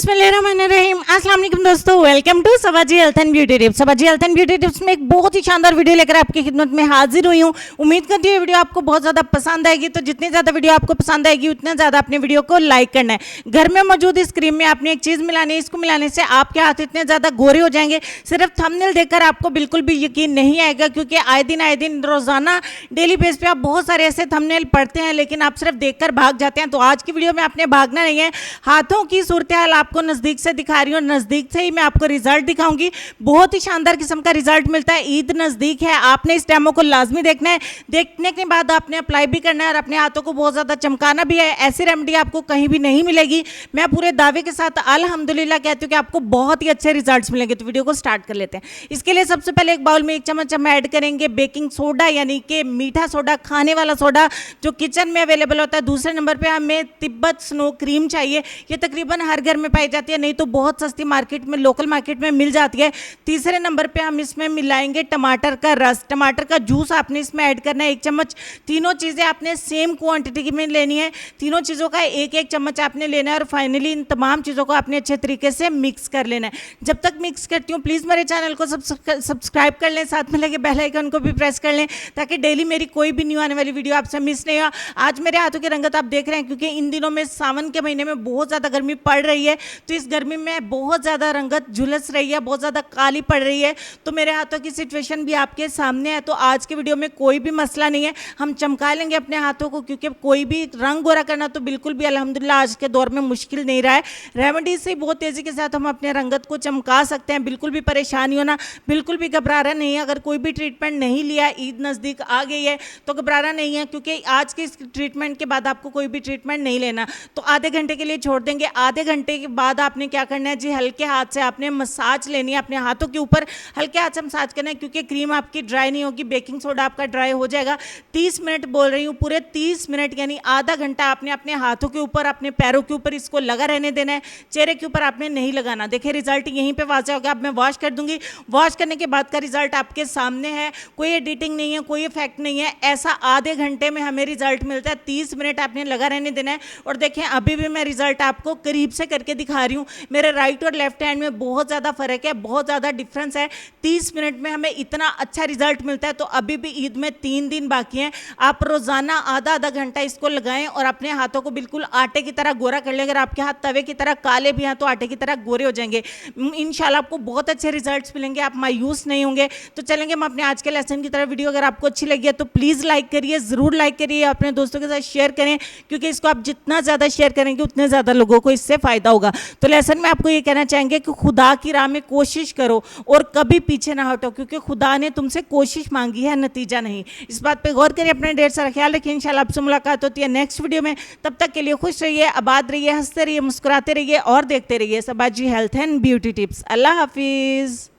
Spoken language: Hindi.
बिस्मिल्लाहिर्रहमानिर्रहीम। अस्सलाम वालेकुम दोस्तों, वेलकम टू सबाजी हेल्थ एंड ब्यूटी टिप्स। सबाजी हेल्थ एंड ब्यूटी टिप्स में एक बहुत ही शानदार वीडियो लेकर आपकी खिदमत में हाजिर हुई हूँ। उम्मीद करती हूँ ये वीडियो आपको बहुत ज़्यादा पसंद आएगी। तो जितनी ज़्यादा वीडियो आपको पसंद आएगी उतना ज़्यादा अपने वीडियो को लाइक करना है। घर में मौजूद इस क्रीम में आपने एक चीज़ मिलानी है, इसको मिलाने से आपके हाथ इतने ज़्यादा गोरे हो जाएंगे, सिर्फ थंबनेल देखकर आपको बिल्कुल भी यकीन नहीं आएगा, क्योंकि आए दिन रोज़ाना डेली बेस पे आप बहुत सारे ऐसे थंबनेल पढ़ते हैं लेकिन आप सिर्फ देखकर भाग जाते हैं। तो आज की वीडियो में आपने भागना नहीं है, हाथों की सूरत हाल आपको नज़दीक से दिखा रही हूँ, नज़दीक से ही मैं आपको रिजल्ट दिखाऊंगी। बहुत ही शानदार किस्म का रिजल्ट मिलता है। ईद नज़दीक है, आपने इस डेमो को लाजमी देखना है। देखने के बाद आपने अप्लाई भी करना है और अपने हाथों को बहुत ज़्यादा चमकाना भी है। ऐसी रेमेडी आपको कहीं भी नहीं मिलेगी। मैं पूरे दावे के साथ अल्हम्दुलिल्लाह कहती हूँ कि आपको बहुत ही अच्छे रिजल्ट्स मिलेंगे। तो वीडियो को स्टार्ट कर लेते हैं। इसके लिए सबसे पहले एक बाउल में 1 चम्मच हम ऐड करेंगे बेकिंग सोडा, यानी कि मीठा सोडा, खाने वाला सोडा जो किचन में अवेलेबल होता है। दूसरे नंबर पर हमें तिब्बत स्नो क्रीम चाहिए, ये तकरीबन हर घर में पाई जाती है, नहीं तो बहुत सस्ती मार्केट में, लोकल मार्केट में मिल जाती है। तीसरे नंबर पे हम इसमें मिलाएंगे टमाटर का रस, टमाटर का जूस आपने इसमें ऐड करना है 1 चम्मच। तीनों चीज़ें आपने सेम क्वांटिटी में लेनी है, तीनों चीज़ों का 1-1 चम्मच आपने लेना है और फाइनली इन तमाम चीज़ों को आपने अच्छे तरीके से मिक्स कर लेना है। जब तक मिक्स करती हूँ प्लीज़ मेरे चैनल को सब्सक्राइब कर लें, साथ में लगे बेल आइकन को भी प्रेस कर लें ताकि डेली मेरी कोई भी न्यू आने वाली वीडियो आपसे मिस नहीं हो। आज मेरे हाथों की रंगत आप देख रहे हैं, क्योंकि इन दिनों में सावन के महीने में बहुत ज़्यादा गर्मी पड़ रही है, तो इस गर्मी में बहुत ज़्यादा रंगत झुलस रही है, बहुत ज़्यादा काली पड़ रही है। तो मेरे हाथों की सिचुएशन भी आपके सामने है। तो आज के वीडियो में कोई भी मसला नहीं है, हम चमका लेंगे अपने हाथों को, क्योंकि कोई भी रंग गोरा करना तो बिल्कुल भी अल्हम्दुलिल्लाह आज के दौर में मुश्किल नहीं रहा है। रेमेडी से बहुत तेज़ी के साथ हम अपने रंगत को चमका सकते हैं। बिल्कुल भी परेशानी होना, बिल्कुल भी घबराना नहीं है। अगर कोई भी ट्रीटमेंट नहीं लिया, ईद नज़दीक आ गई है तो घबराना नहीं है, क्योंकि आज के इस ट्रीटमेंट के बाद आपको कोई भी ट्रीटमेंट नहीं लेना। तो आधे घंटे के लिए छोड़ देंगे। आधे घंटे के बाद आपने क्या करना है जी, हल्के हाथ से आपने मसाज लेनी है अपने हाथों के ऊपर, हल्के हाथ से मसाज करना है, क्योंकि क्रीम आपकी ड्राई नहीं होगी, बेकिंग सोडा आपका ड्राई हो जाएगा। 30 मिनट बोल रही हूँ, पूरे 30 मिनट यानी आधा घंटा आपने अपने हाथों के ऊपर, अपने पैरों के ऊपर इसको लगा रहने देना है। चेहरे के ऊपर आपने नहीं लगाना। देखिए रिजल्ट यहीं पे वाज़ेह हो गया। अब मैं वॉश कर दूंगी, वॉश करने के बाद का रिजल्ट आपके सामने है। कोई एडिटिंग नहीं है, कोई इफेक्ट नहीं है, ऐसा आधे घंटे में हमें रिजल्ट मिलता है। 30 मिनट आपने लगा रहने देना है। और देखें अभी भी मैं रिजल्ट आपको करीब से करके दिखा रही हूँ। मेरे राइट और लेफ्ट हैंड में बहुत ज़्यादा फ़र्क है, बहुत ज़्यादा डिफरेंस है। 30 मिनट में हमें इतना अच्छा रिजल्ट मिलता है। तो अभी भी ईद में 3 दिन बाकी हैं। आप रोज़ाना आधा घंटा इसको लगाएं और अपने हाथों को बिल्कुल आटे की तरह गोरा कर लें। अगर आपके हाथ तवे की तरह काले भी हैं तो आटे की तरह गोरे हो जाएंगे। इंशाल्लाह आपको बहुत अच्छे रिजल्ट्स मिलेंगे, आप मायूस नहीं होंगे। तो चलेंगे हम अपने आज के लेसन की तरफ। वीडियो अगर आपको अच्छी लगी है तो प्लीज़ लाइक करिए, ज़रूर लाइक करिए, अपने दोस्तों के साथ शेयर करें, क्योंकि इसको आप जितना ज़्यादा शेयर करेंगे उतने ज़्यादा लोगों को इससे फ़ायदा होगा। तो लेसन में आपको ये कहना चाहेंगे कि खुदा की राह में कोशिश करो और कभी पीछे ना हटो, क्योंकि खुदा ने तुमसे कोशिश मांगी है, नतीजा नहीं। इस बात पे गौर करिए, अपना ढेर सारा ख्याल रखिए। इंशाल्लाह आपसे मुलाकात होती है नेक्स्ट वीडियो में। तब तक के लिए खुश रहिए, आबाद रहिए, हंसते रहिए, मुस्कुराते रहिए और देखते रहिए सबाजी हेल्थ एंड ब्यूटी टिप्स। अल्लाह हाफिज़।